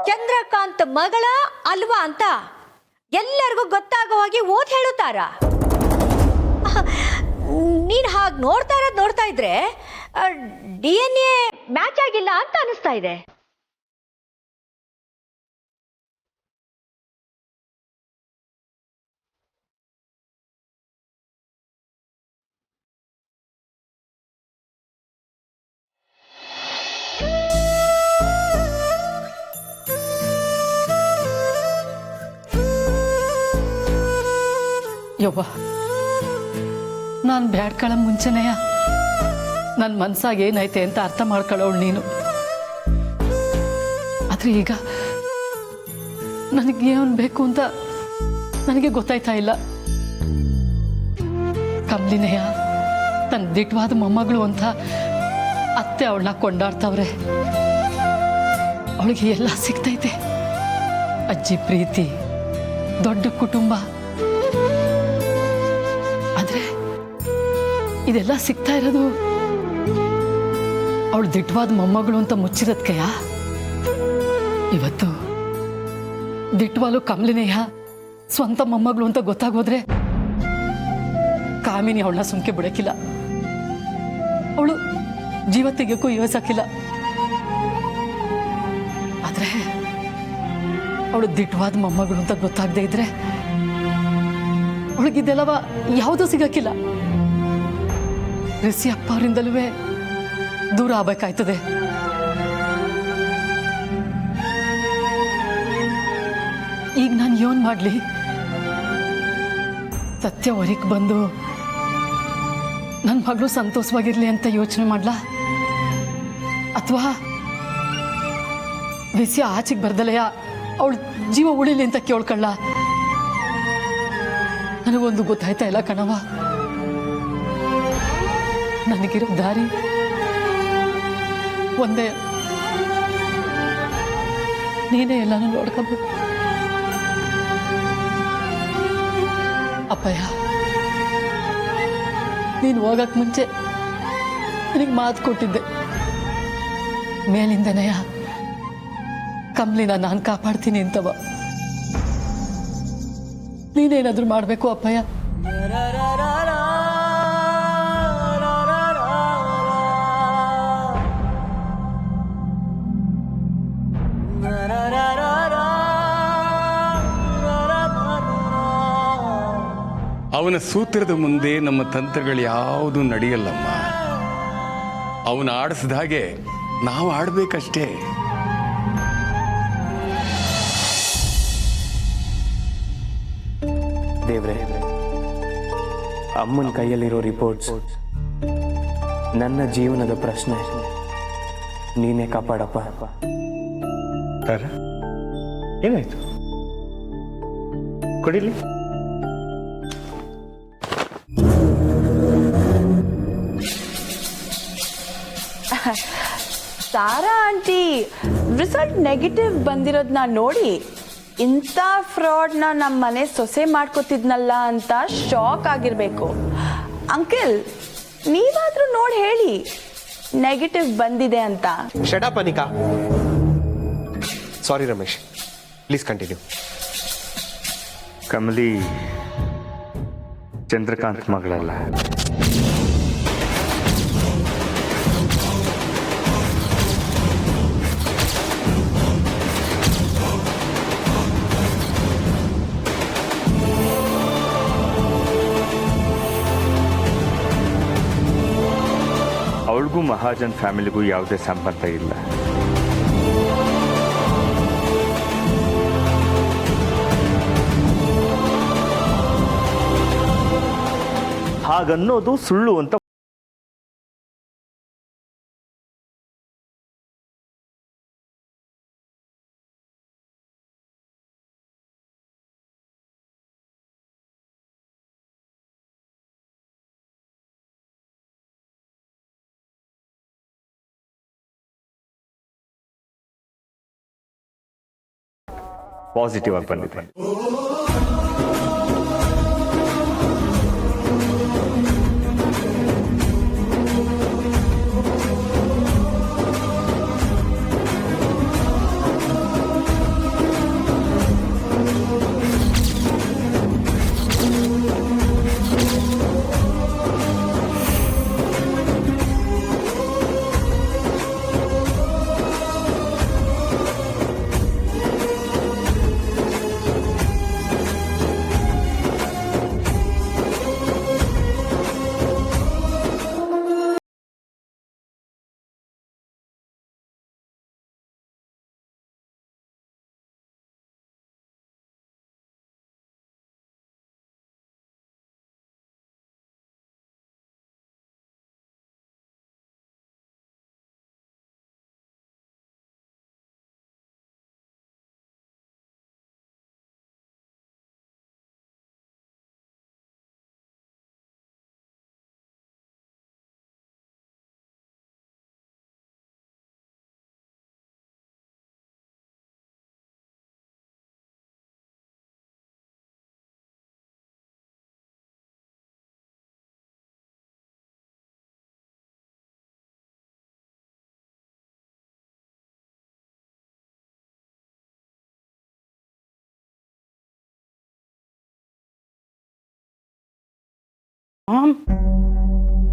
ಚಂದ್ರಕಾಂತ್ ಮಗಳ ಅಲ್ವಾ ಅಂತ ಎಲ್ಲರಿಗೂ ಗೊತ್ತಾಗೋ ಹಾಗೆ ಓದ್ ಹೇಳುತ್ತಾರ. ನೀನ್ ಹಾಗೆ ನೋಡ್ತಾ ಇದ್ರೆ DNA ಮ್ಯಾಚ್ ಆಗಿಲ್ಲ ಅಂತ ಅನಿಸ್ತಾ ಇದೆ. ಯವ್ವ, ನಾನು ಬ್ಯಾಡ್ಕಳ ಮುಂಚೆನೆಯ ನನ್ನ ಮನ್ಸಾಗ ಏನೈತೆ ಅಂತ ಅರ್ಥ ಮಾಡ್ಕೊಳ್ಳೋಳು ನೀನು. ಆದ್ರೆ ಈಗ ನನಗೇನು ಬೇಕು ಅಂತ ನನಗೆ ಗೊತ್ತಾಯ್ತಾ ಇಲ್ಲ. ಕಮ್ಲಿನೆಯ ತನ್ನ ದಿಟ್ಟವಾದ ಮೊಮ್ಮಗಳು ಅಂತ ಅತ್ತೆ ಅವಳನ್ನ ಕೊಂಡಾಡ್ತಾವ್ರೆ. ಅವಳಿಗೆ ಎಲ್ಲ ಸಿಗ್ತೈತೆ, ಅಜ್ಜಿ ಪ್ರೀತಿ, ದೊಡ್ಡ ಕುಟುಂಬ. ಆದ್ರೆ ಇದೆಲ್ಲ ಸಿಗ್ತಾ ಇರೋದು ಅವಳು ದಿಟ್ಟವಾದ ಮೊಮ್ಮಗಳು ಅಂತ ಮುಚ್ಚಿರೋದ್ಕೆಯ. ಇವತ್ತು ದಿಟ್ಟವಾಲು ಕಮಲಿನೆಯ ಸ್ವಂತ ಮೊಮ್ಮಗಳು ಅಂತ ಗೊತ್ತಾಗೋದ್ರೆ ಕಾಮಿನಿ ಅವಳನ್ನ ಸುಮ್ಕೆ ಬಿಡಕ್ಕಿಲ್ಲ. ಅವಳು ಜೀವ ತೆಗೆಯೋಕ್ಕೂ ಯೋಚಿಸಕ್ಕಿಲ್ಲ. ಆದ್ರೆ ಅವಳು ದಿಟ್ಟವಾದ ಮೊಮ್ಮಗಳು ಅಂತ ಗೊತ್ತಾಗದೇ ಇದ್ರೆ ಅವಳಿಗಿದ್ದೆಲ್ಲವ ಯಾವುದೂ ಸಿಗಕ್ಕಿಲ್ಲ. ರಿಸಿ ಅಪ್ಪ ಅವರಿಂದಲೂ ದೂರ ಆಗ್ಬೇಕಾಯ್ತದೆ. ಈಗ ನಾನು ಏನ್ ಮಾಡ್ಲಿ? ಸತ್ಯ ಹೊರಗೆ ಬಂದು ನನ್ನ ಮಗಳು ಸಂತೋಷವಾಗಿರ್ಲಿ ಅಂತ ಯೋಚನೆ ಮಾಡ್ಲಾ, ಅಥವಾ ವಿಷಯ ಆಚೆಗೆ ಬರ್ದಲೆಯ ಅವಳು ಜೀವ ಉಳಿಲಿ ಅಂತ ಕೇಳ್ಕೊಳ್ಳ? ನನಗೊಂದು ಗೊತ್ತಾಯ್ತಾ ಇಲ್ಲ ಕಣವ. ನನಗಿರೋ ದಾರಿ ಒಂದೇ, ನೀನೇ ಎಲ್ಲಾನು ನೋಡ್ಕೋಬೇಕು. ಅಪ್ಪಯ್ಯ, ನೀನು ಹೋಗಕ್ ಮುಂಚೆ ನನಗೆ ಮಾತು ಕೊಟ್ಟಿದ್ದೆ, ಮೇಲಿಂದನೆಯ ಕಮ್ಲಿನ ನಾನು ಕಾಪಾಡ್ತೀನಿ ಅಂತವ. ನೀನೇನಾದ್ರೂ ಮಾಡಬೇಕು ಅಪ್ಪಯ್ಯ. ಅವನ ಸೂತ್ರದ ಮುಂದೆ ನಮ್ಮ ತಂತ್ರಗಳು ಯಾವುದು ನಡೆಯಲ್ಲಮ್ಮ. ಅವನು ಆಡಿಸಿದ ಹಾಗೆ ನಾವು ಆಡ್ಬೇಕಷ್ಟೇ. ದೇವ್ರೆ, ಅಮ್ಮನ ಕೈಯಲ್ಲಿರೋ ರಿಪೋರ್ಟ್ಸ್ ನನ್ನ ಜೀವನದ ಪ್ರಶ್ನೆ, ನೀನೇ ಕಾಪಾಡಪ್ಪ. ಏನಾಯ್ತು? ಕೊಡಿಲಿ. ಸಾರಾ ಆಂಟಿ ರಿಸಲ್ಟ್ ನೆಗೆಟಿವ್ ಬಂದಿರೋದನ್ನ ನೋಡಿ ಇಂಥ ಫ್ರಾಡ್ನ ನಮ್ಮ ಮನೆ ಸೊಸೆ ಮಾಡ್ಕೋತಿದ್ನಲ್ಲ ಅಂತ ಶಾಕ್ ಆಗಿರಬೇಕು. ಅಂಕಲ್, ನೀವಾದ್ರೂ ನೋಡಿ ಹೇಳಿ ನೆಗೆಟಿವ್ ಬಂದಿದೆ ಅಂತ. Shut up Anika. Sorry Ramesh, please continue. Kamali Chandrakant ಮಗಳಲ್ಲ. ಅವಳಿಗೂ ಮಹಾಜನ್ ಫ್ಯಾಮಿಲಿಗೂ ಯಾವುದೇ ಸಂಬಂಧ ಇಲ್ಲ. ಹಾಗನ್ನೋದು ಸುಳ್ಳು ಅಂತ ಪಾಸಿಟಿವ್ ಆಗಿ ಬಂದಿದೆ.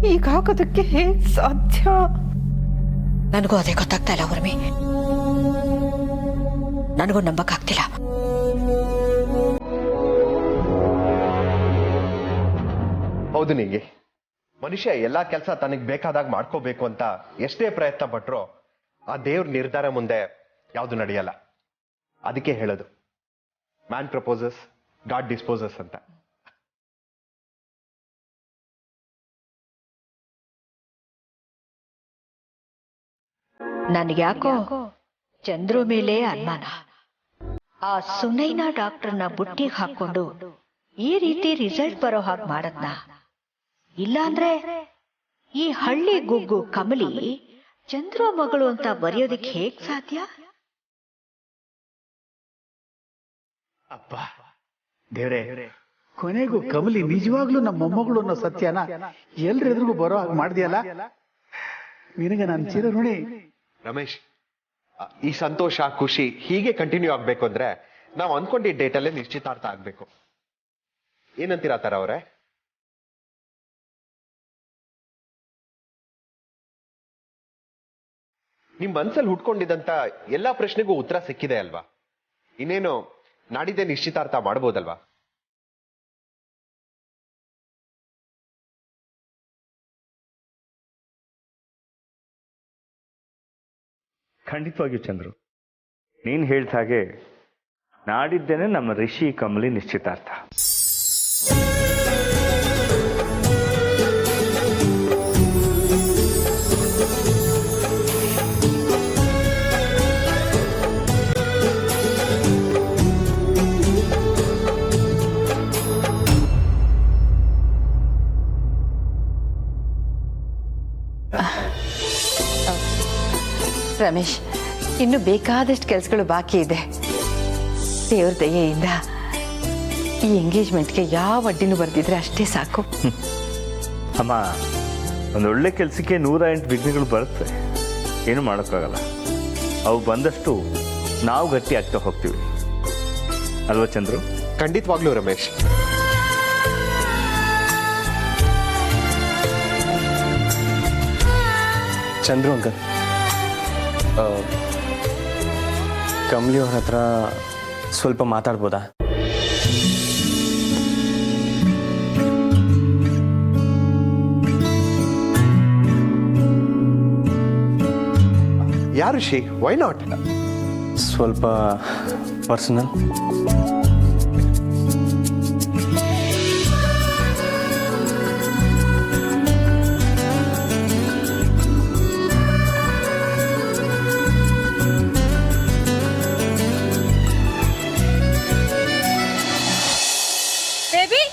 ಈಗಾಗೋದಕ್ಕೆ ಹೇಗೆ ಸಾಧ್ಯ? ನನಗೂ ಅದೇ ಗೊತ್ತಾಗ್ತಾ ಇಲ್ಲ ಉರ್ಮಿ. ನನಗೂ ನಂಬಕ್ಕಾಗ್ತಿಲ್ಲ. ಹೌದು ನಿಂಗೆ, ಮನುಷ್ಯ ಎಲ್ಲಾ ಕೆಲಸ ತನಗ್ ಬೇಕಾದಾಗ ಮಾಡ್ಕೋಬೇಕು ಅಂತ ಎಷ್ಟೇ ಪ್ರಯತ್ನ ಪಟ್ರು ಆ ದೇವ್ರ ನಿರ್ಧಾರ ಮುಂದೆ ಯಾವುದು ನಡೆಯಲ್ಲ. ಅದಕ್ಕೆ ಹೇಳೋದು ಮ್ಯಾನ್ ಪ್ರಪೋಸಸ್, ಗಾಡ್ ಡಿಸ್ಪೋಸಸ್ ಅಂತ. ನನಗ್ಯಾಕೋ ಚಂದ್ರು ಮೇಲೆ ಅನುಮಾನ. ಆ ಸುನೈನಾ ಡಾಕ್ಟರ್ನ ಬುಟ್ಟಿಗೆ ಹಾಕೊಂಡು ಈ ರೀತಿ ರಿಸಲ್ಟ್ ಬರೋ ಹಾಗೆ ಮಾಡದ್ನ, ಇಲ್ಲಾಂದ್ರೆ ಈ ಹಳ್ಳಿ ಗುಗ್ಗು ಕಮಲಿ ಚಂದ್ರು ಮಗಳು ಅಂತ ಬರೆಯೋದಿಕ್ ಹೇಗ್ ಸಾಧ್ಯ? ಅಪ್ಪ ದೇವ್ರೆ, ಕೊನೆಗೂ ಕಮಲಿ ನಿಜವಾಗ್ಲೂ ನಮ್ಮ ಮೊಮ್ಮಗಳು ಅನ್ನೋ ಸತ್ಯನ ಎಲ್ರೆದ್ರಿಗೂ ಬರೋ ಹಾಗೆ ಮಾಡ್ದಿಯಲ್ಲ, ನಿನಗೆ ನಾನು ಚಿರ ಋಣಿ. ರಮೇಶ್, ಈ ಸಂತೋಷ ಖುಷಿ ಹೀಗೆ ಕಂಟಿನ್ಯೂ ಆಗ್ಬೇಕು ಅಂದ್ರೆ ನಾವು ಅನ್ಕೊಂಡಿದ್ದ ಡೇಟಲ್ಲೇ ನಿಶ್ಚಿತಾರ್ಥ ಆಗ್ಬೇಕು. ಏನಂತೀರಾ ತರ ಅವ್ರೆ? ನಿಮ್ ಮನ್ಸಲ್ಲಿ ಹುಟ್ಕೊಂಡಿದ್ದಂತ ಎಲ್ಲಾ ಪ್ರಶ್ನೆಗೂ ಉತ್ತರ ಸಿಕ್ಕಿದೆ ಅಲ್ವಾ? ಇನ್ನೇನು ನಾಡಿದ್ದೇ ನಿಶ್ಚಿತಾರ್ಥ ಮಾಡ್ಬೋದಲ್ವಾ? ಖಂಡಿತವಾಗಿಯೂ ಚಂದ್ರು, ನೀನು ಹೇಳ್ದ ಹಾಗೆ ನಾಡಿದ್ದೇನೆ ನಮ್ಮ ರಿಷಿ ಕಮಲಿ ನಿಶ್ಚಿತಾರ್ಥ. ರಮೇಶ್, ಇನ್ನು ಬೇಕಾದಷ್ಟು ಕೆಲಸಗಳು ಬಾಕಿ ಇದೆ. ದೇವ್ರ ದಯೆಯಿಂದ ಈ ಎಂಗೇಜ್ಮೆಂಟ್ಗೆ ಯಾವ ಅಡ್ಡಿನೂ ಬರ್ದಿದ್ರೆ ಅಷ್ಟೇ ಸಾಕು. ಅಮ್ಮ, ಒಂದೊಳ್ಳೆ ಕೆಲಸಕ್ಕೆ 108 ವಿಘ್ನಗಳು ಬರುತ್ತೆ, ಏನು ಮಾಡೋಕ್ಕಾಗಲ್ಲ. ಅವು ಬಂದಷ್ಟು ನಾವು ಗಟ್ಟಿ ಆಗ್ತಾ ಹೋಗ್ತೀವಿ ಅಲ್ವಾ ಚಂದ್ರು? ಖಂಡಿತವಾಗ್ಲೂ ರಮೇಶ್. ಚಂದ್ರು ಅಂಕಲ್, ಕಮಲಿ ಅವ್ರ ಹತ್ರ ಸ್ವಲ್ಪ ಮಾತಾಡ್ಬೋದಾ? ಯಾರು ಶಿ? Why not? ಸ್ವಲ್ಪ personal. Baby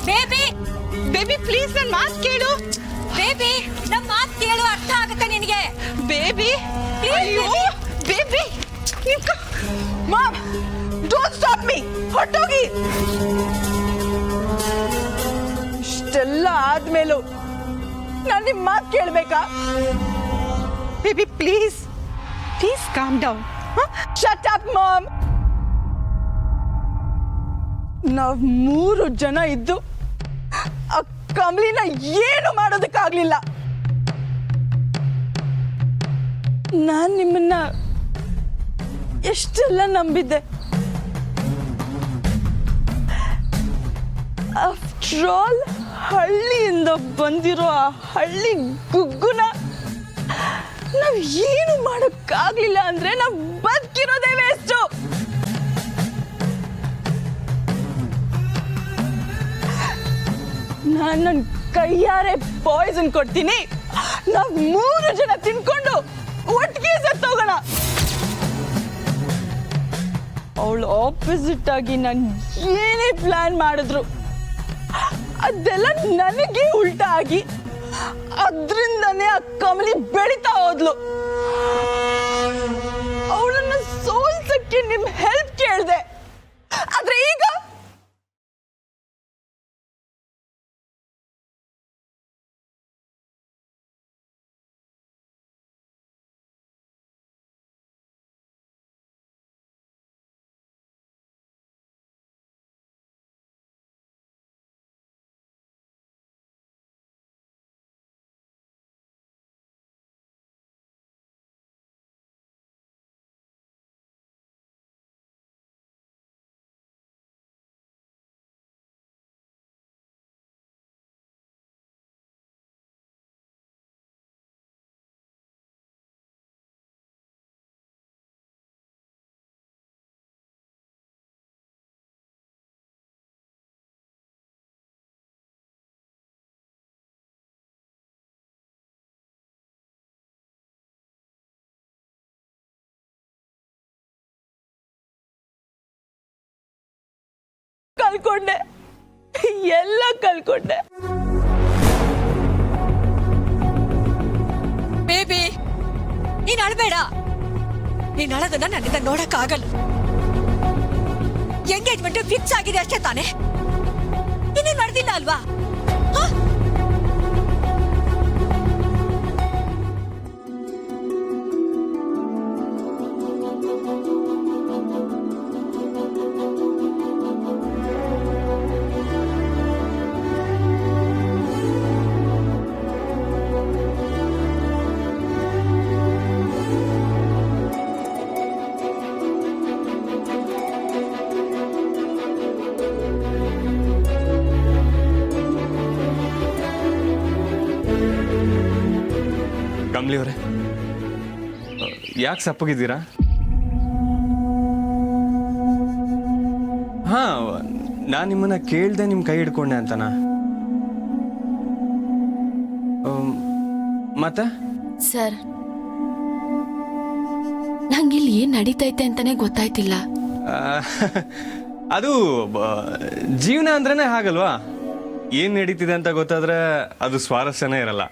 baby baby please ನನ್ನ ಮಾತು ಕೇಳು. ಬೇಬಿ ನಮ್ಮ ಮಾತು ಕೇಳು, ಅರ್ಥ ಆಗುತ್ತೆ ನಿನಗೆ. ಬೇಬಿ ಅಯ್ಯೋ baby, mom don't stop me, ಹೊರಟೋಗಿ. ಇಷ್ಟೆಲ್ಲ ಆದ್ಮೇಲೂ ನಾನು ನಿಮ್ಮ ಮಾತು ಕೇಳಬೇಕಾ? Baby please please calm down. Shut up mom. ನಾವ್ 3 ಜನ ಇದ್ದು ಆ ಕಮಲಿನ ಏನು ಮಾಡೋದಕ್ಕಾಗ್ಲಿಲ್ಲ. ನಾನ್ ನಿಮ್ಮನ್ನ ಎಷ್ಟೆಲ್ಲ ನಂಬಿದ್ದೆ. ಆಫ್ಟರ್ ಆಲ್ ಹಳ್ಳಿಯಿಂದ ಬಂದಿರೋ ಆ ಹಳ್ಳಿ ಗುಗ್ಗುನ ನಾವ್ ಏನು ಮಾಡೋಕ್ಕಾಗ್ಲಿಲ್ಲ ಅಂದ್ರೆ ನಾವ್ ಬದುಕಿರೋದೇ ವೇಸ್ಟು. ನಾನು ನನ್ನ ಕೈಯಾರೆ ಪಾಯ್ಸನ್ ಕೊಡ್ತೀನಿ, ನಾವ್ 3 ಜನ ತಿನ್ಕೊಂಡು ಒಟ್ಟಿಗೆ ಸತ್ತೋಗೋಣ. ಅವಳು ಆಪೋಸಿಟ್ ಆಗಿ ನಾನು ಏನೇ ಪ್ಲಾನ್ ಮಾಡಿದ್ರು ಅದೆಲ್ಲ ನನಗೆ ಉಲ್ಟಾ ಆಗಿ ಅದ್ರಿಂದನೇ ಆ ಕಮಲಿ ಬೆಳೀತಾ ಹೋದ್ಲು. ಅವಳನ್ನ ಸೋಲ್ಸಕ್ಕೆ ನಿಮ್ ಹೆಲ್ಪ್ ಕೇಳ್ದೆ, ಆದ್ರೆ ಈಗ ಕಳ್ಕೊಂಡೆ, ಎಲ್ಲ ಕಳ್ಕೊಂಡೆ. ಬೇಬಿ, ನೀನ್ ಅಳ್ಬೇಡ. ನೀನ್ ಅಳದನ್ನ ನನ್ನಿಂದ ನೋಡಕ್ ಆಗಲ್ಲ. ಎಂಗೇಜ್ಮೆಂಟ್ ಫಿಕ್ಸ್ ಆಗಿದೆ ಅಷ್ಟೇ ತಾನೆ, ಇನ್ನೇನ್ ನಡೆದಿಲ್ಲ ಅಲ್ವಾ? ಕಮಲಿ ಅವರೇ, ಯಾಕೆ ಸಪ್ಪಗಿದ್ದೀರಾ? ಹಾ, ನಾನು ನಿಮ್ಮನ್ನ ಕೇಳ್ದೆ ನಿಮ್ಮ ಕೈ ಹಿಡ್ಕೊಂಡೆ ಅಂತನಾ? ಮತ್ತೆ ಸರ್, ನಂಗಿಲ್ಲಿ ಏನ್ ನಡೀತೈತೆ ಅಂತಾನೆ ಗೊತ್ತಾಯ್ತಿಲ್ಲ. ಅದು ಜೀವನ ಅಂದ್ರೇನೆ ಹಾಗಲ್ವಾ? ಏನ್ ನಡೀತಿದೆ ಅಂತ ಗೊತ್ತಾದ್ರೆ ಅದು ಸ್ವಾರಸ್ಯನೇ ಇರಲ್ಲ.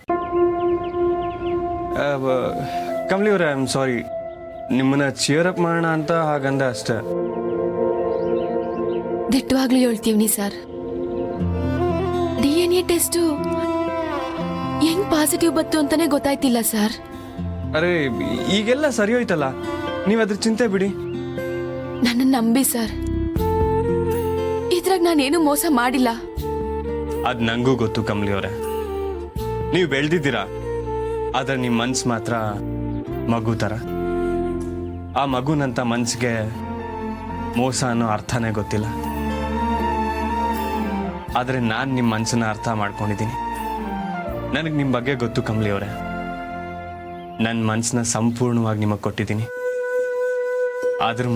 ಕಮಲಿ ಅವರೇ, ಐ ಆಮ್ ಸಾರಿ, ನಿಮ್ಮನ್ನ ಚಿಯರ್ ಅಪ್ ಮಾಡೋಣ ಅಂತ ಹಾಗಂದ ಅಷ್ಟೇ. ದಿಟ್ಟವಾಗ್ಲೂ ಹೇಳ್ತೀವಿ ಸರ್. DNA ಟೆಸ್ಟು ಹೆಂಗ್ ಪಾಸಿಟಿವ್ ಬತ್ತು ಅಂತಾನೆ ಗೊತ್ತಾಯ್ತಿಲ್ಲ ಸರ್. ಅರೆ, ಈಗೆಲ್ಲ ಸರಿ ಹೋಯ್ತಲ್ಲ, ನೀವು ಅದ್ರ ಚಿಂತೆ ಬಿಡಿ. ನನ್ನ ನಂಬಿ ಸರ್, ಇದ್ರಾಗ ನಾನೇನು ಮೋಸ ಮಾಡಿಲ್ಲ. ಅದ್ ನಂಗೂ ಗೊತ್ತು ಕಮಲಿ ಅವರೇ, ನೀವು ಬೆಳೆದಿದ್ದೀರಾ. ಆದ್ರೆ ನಿಮ್ಮ ಮನ್ಸು ಮಾತ್ರ ಮಗು ಥರ. ಆ ಮಗುನಂತ ಮನ್ಸಿಗೆ ಮೋಸ ಅನ್ನೋ ಅರ್ಥನೇ ಗೊತ್ತಿಲ್ಲ. ಆದರೆ ನಾನು ನಿಮ್ಮ ಮನಸ್ಸನ್ನ ಅರ್ಥ ಮಾಡ್ಕೊಂಡಿದ್ದೀನಿ. ನನಗೆ ನಿಮ್ಮ ಬಗ್ಗೆ ಗೊತ್ತು ಕಮಲಿ ಅವರೇ. ನನ್ನ ಮನಸ್ಸನ್ನ ಸಂಪೂರ್ಣವಾಗಿ ನಿಮಗೆ ಕೊಟ್ಟಿದ್ದೀನಿ. ಆದ್ರೂ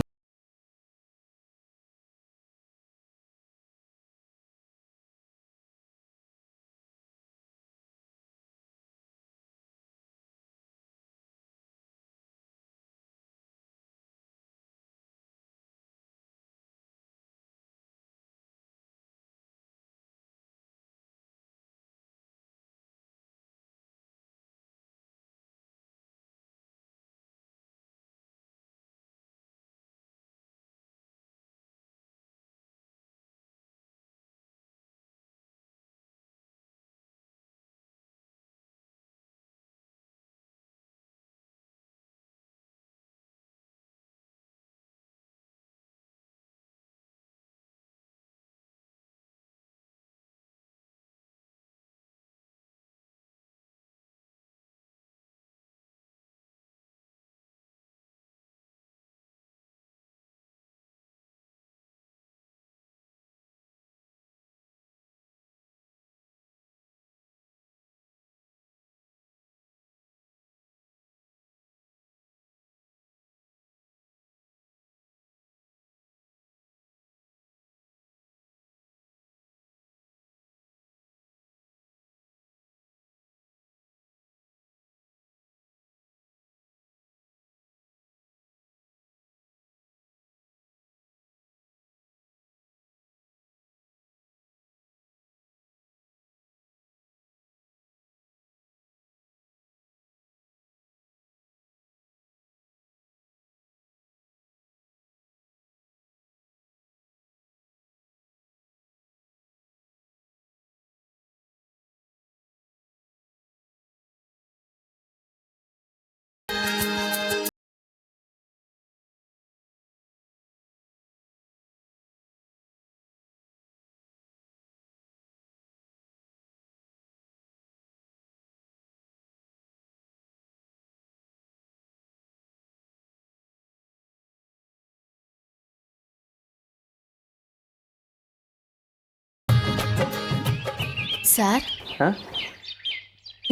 ಸರ್,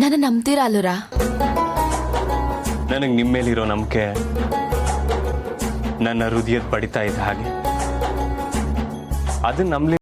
ನನ್ನ ನಂಬ್ತೀರಾ ಅಲ್ಲೂರಾ? ನನಗೆ ನಿಮ್ಮ ಮೇಲಿರೋ ನಂಬಿಕೆ ನನ್ನ ಹೃದಯದ ಪಡಿತಾ ಇದ್ದ ಹಾಗೆ. ಅದನ್ನ ನಂಬಲಿ.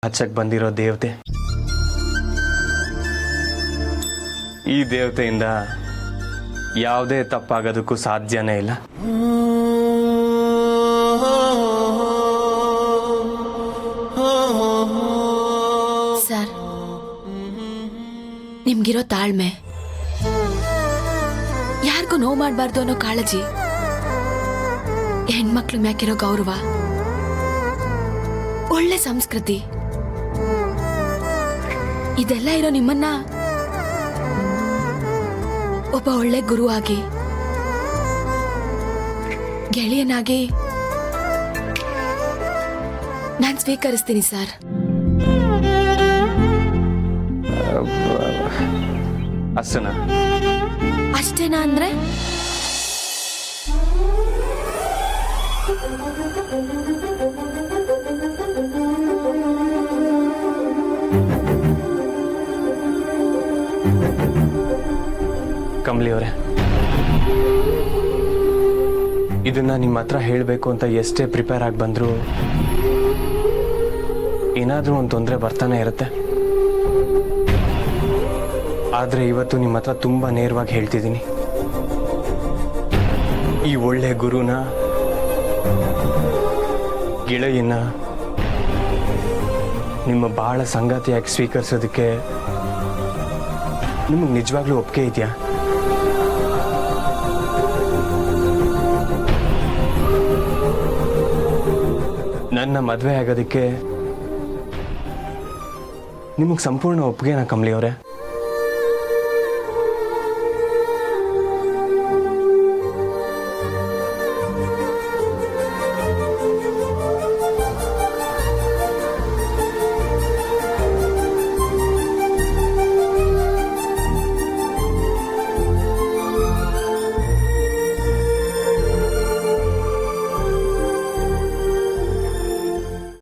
ಹಚ್ಚಕ್ ಬಂದಿರೋ ದೇವತೆ. ಈ ದೇವತೆಯಿಂದ ಯಾವುದೇ ತಪ್ಪಾಗೋದಕ್ಕೂ ಸಾಧ್ಯನೇ ಇಲ್ಲ. ಸರ್, ನಿಮ್ಗಿರೋ ತಾಳ್ಮೆ, ಯಾರಿಗೂ ನೋವು ಮಾಡಬಾರ್ದು ಅನ್ನೋ ಕಾಳಜಿ, ಹೆಣ್ಮಕ್ಳು ಮ್ಯಾಕಿರೋ ಗೌರವ, ಒಳ್ಳೆ ಸಂಸ್ಕೃತಿ, ಇದೆಲ್ಲ ಇರೋ ನಿಮ್ಮನ್ನ ಒಬ್ಬ ಒಳ್ಳೆ ಗುರು ಆಗಿ, ಗೆಳೆಯನಾಗಿ ನಾನು ಸ್ವೀಕರಿಸ್ತೀನಿ ಸರ್. ಅಷ್ಟೇನಾ? ಅಷ್ಟೇನಾ ಅಂದ್ರೆ? ಕಮಲಿ ಅವರೇ, ಇದನ್ನ ನಿಮ್ಮ ಹತ್ರ ಹೇಳಬೇಕು ಅಂತ ಎಷ್ಟೇ ಪ್ರಿಪೇರ್ ಆಗಿ ಬಂದ್ರು ಏನಾದ್ರೂ ಒಂದು ತೊಂದರೆ ಬರ್ತಾನೆ ಇರುತ್ತೆ. ಆದ್ರೆ ಇವತ್ತು ನಿಮ್ಮ ಹತ್ರ ತುಂಬಾ ನೇರವಾಗಿ ಹೇಳ್ತಿದ್ದೀನಿ. ಈ ಒಳ್ಳೆ ಗುರುನ, ಗೆಳೆಯನ್ನ ನಿಮ್ಮ ಬಹಳ ಸಂಗಾತಿಯಾಗಿ ಸ್ವೀಕರಿಸೋದಕ್ಕೆ ನಿಮಗೆ ನಿಜವಾಗ್ಲೂ ಒಪ್ಪಿಗೆ ಇದೆಯಾ? ನನ್ನ ಮದುವೆ ಆಗೋದಕ್ಕೆ ನಿಮಗೆ ಸಂಪೂರ್ಣ ಒಪ್ಪಿಗೆನಾ ಕಮಲಿ ಅವರೇ?